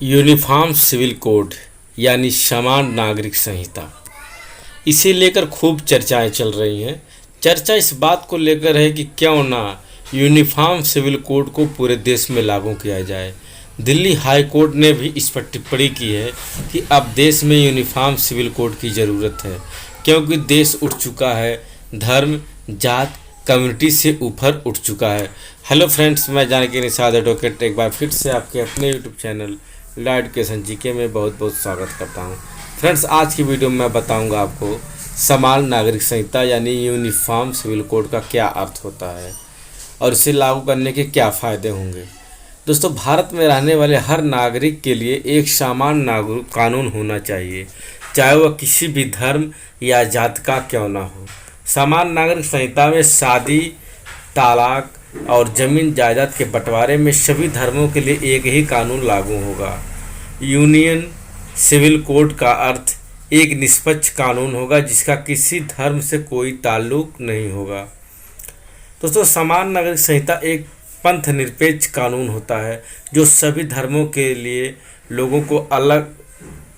Uniform civil code यानी समान नागरिक संहिता, इसे लेकर खूब चर्चाएं चल रही हैं। चर्चा इस बात को लेकर है कि क्यों ना यूनिफॉर्म सिविल कोड को पूरे देश में लागू किया जाए। दिल्ली हाई कोर्ट ने भी इस पर टिप्पणी की है कि अब देश में यूनिफॉर्म सिविल कोड की ज़रूरत है, क्योंकि देश उठ चुका है, धर्म, जात, कम्युनिटी से ऊपर उठ चुका है। हेलो फ्रेंड्स, मैं जानकी निषाद एडवोकेट एक बार फिर से आपके अपने YouTube channel law education GK में बहुत बहुत स्वागत करता हूं। फ्रेंड्स, आज की वीडियो में मैं बताऊंगा आपको समान नागरिक संहिता यानी यूनिफॉर्म सिविल कोड का क्या अर्थ होता है और इसे लागू करने के क्या फ़ायदे होंगे। दोस्तों, भारत में रहने वाले हर नागरिक के लिए एक समान नागरिक कानून होना चाहिए, चाहे वह किसी भी धर्म या जात का क्यों ना हो। समान नागरिक संहिता में शादी, तलाक और ज़मीन जायदाद के बंटवारे में सभी धर्मों के लिए एक ही कानून लागू होगा। यूनियन सिविल कोड का अर्थ एक निष्पक्ष कानून होगा जिसका किसी धर्म से कोई ताल्लुक नहीं होगा। दोस्तों, समान नागरिक संहिता एक पंथ निरपेक्ष कानून होता है जो सभी धर्मों के लिए लोगों को अलग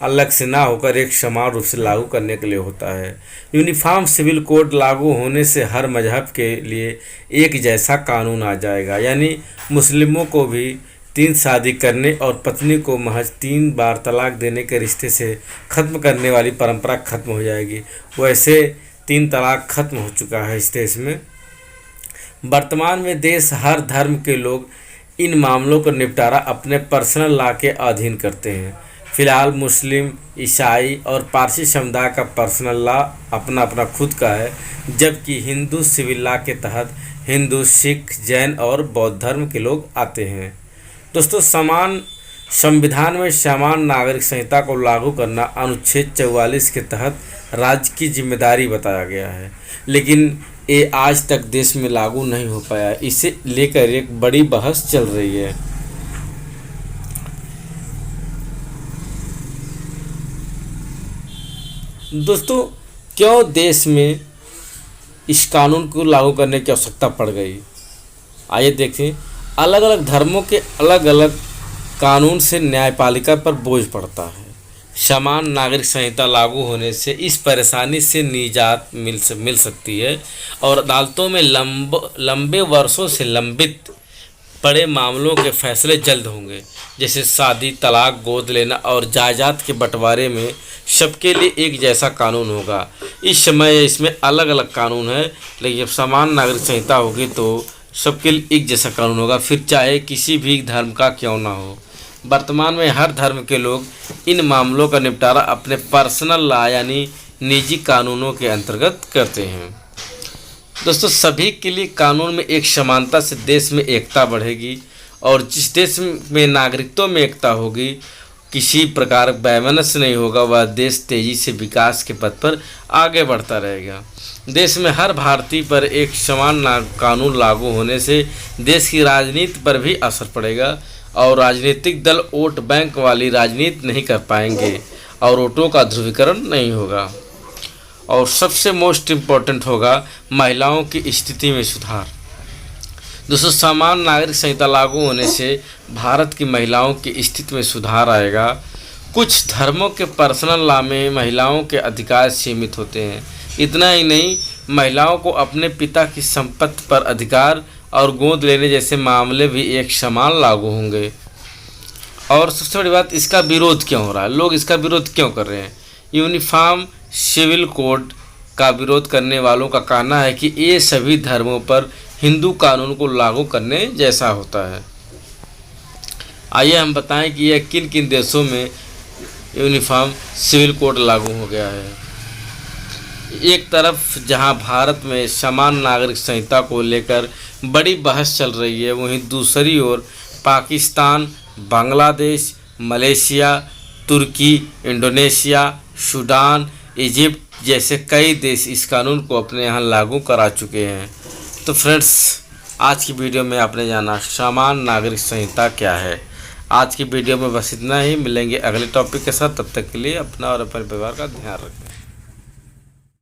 अलग से ना होकर एक समान रूप से लागू करने के लिए होता है। यूनिफॉर्म सिविल कोड लागू होने से हर मजहब के लिए एक जैसा कानून आ जाएगा, यानी मुस्लिमों को भी 3 शादी करने और पत्नी को महज 3 बार तलाक देने के रिश्ते से ख़त्म करने वाली परंपरा खत्म हो जाएगी। वैसे 3 तलाक खत्म हो चुका है इस देश में। वर्तमान में देश हर धर्म के लोग इन मामलों का निपटारा अपने पर्सनल लॉ के अधीन करते हैं। फिलहाल मुस्लिम, ईसाई और पारसी समुदाय का पर्सनल लॉ अपना अपना खुद का है, जबकि हिंदू सिविल लॉ के तहत हिंदू, सिख, जैन और बौद्ध धर्म के लोग आते हैं। दोस्तों, संविधान में समान नागरिक संहिता को लागू करना अनुच्छेद 44 के तहत राज्य की जिम्मेदारी बताया गया है, लेकिन ये आज तक देश में लागू नहीं हो पाया। इसे लेकर एक बड़ी बहस चल रही है। दोस्तों, क्यों देश में इस कानून को लागू करने की आवश्यकता पड़ गई? आइए देखें। अलग अलग धर्मों के अलग अलग कानून से न्यायपालिका पर बोझ पड़ता है। समान नागरिक संहिता लागू होने से इस परेशानी से निजात मिल सकती है और अदालतों में लंबे वर्षों से लंबित पड़े मामलों के फैसले जल्द होंगे, जैसे शादी, तलाक, गोद लेना और जायदाद के बंटवारे में सबके लिए एक जैसा कानून होगा। इस समय इसमें अलग अलग कानून है, लेकिन जब समान नागरिक संहिता होगी तो सबके लिए एक जैसा कानून होगा, फिर चाहे किसी भी धर्म का क्यों ना हो। वर्तमान में हर धर्म के लोग इन मामलों का निपटारा अपने पर्सनल लॉ यानी निजी कानूनों के अंतर्गत करते हैं। दोस्तों, सभी के लिए कानून में एक समानता से देश में एकता बढ़ेगी और जिस देश में नागरिकत्व में एकता होगी, किसी प्रकार वैमनस्य नहीं होगा, वह देश तेजी से विकास के पथ पर आगे बढ़ता रहेगा। देश में हर भारतीय पर एक समान कानून लागू होने से देश की राजनीति पर भी असर पड़ेगा और राजनीतिक दल वोट बैंक वाली राजनीति नहीं कर पाएंगे और वोटों का ध्रुवीकरण नहीं होगा। और सबसे मोस्ट इम्पोर्टेंट होगा महिलाओं की स्थिति में सुधार। दोस्तों, समान नागरिक संहिता लागू होने से भारत की महिलाओं की स्थिति में सुधार आएगा। कुछ धर्मों के पर्सनल लॉ में महिलाओं के अधिकार सीमित होते हैं। इतना ही नहीं, महिलाओं को अपने पिता की संपत्ति पर अधिकार और गोद लेने जैसे मामले भी एक समान लागू होंगे। और सबसे बड़ी बात, इसका विरोध क्यों हो रहा है? लोग इसका विरोध क्यों कर रहे हैं? यूनिफॉर्म सिविल कोड का विरोध करने वालों का कहना है कि ये सभी धर्मों पर हिंदू कानून को लागू करने जैसा होता है। आइए हम बताएं कि यह किन किन देशों में यूनिफॉर्म सिविल कोड लागू हो गया है। एक तरफ जहां भारत में समान नागरिक संहिता को लेकर बड़ी बहस चल रही है, वहीं दूसरी ओर पाकिस्तान, बांग्लादेश, मलेशिया, तुर्की, इंडोनेशिया, सूडान, इजिप्ट जैसे कई देश इस कानून को अपने यहाँ लागू करा चुके हैं। तो फ्रेंड्स, आज की वीडियो में आपने जाना समान नागरिक संहिता क्या है। आज की वीडियो में बस इतना ही। मिलेंगे अगले टॉपिक के साथ, तब तक के लिए अपना और अपने परिवार का ध्यान रखें।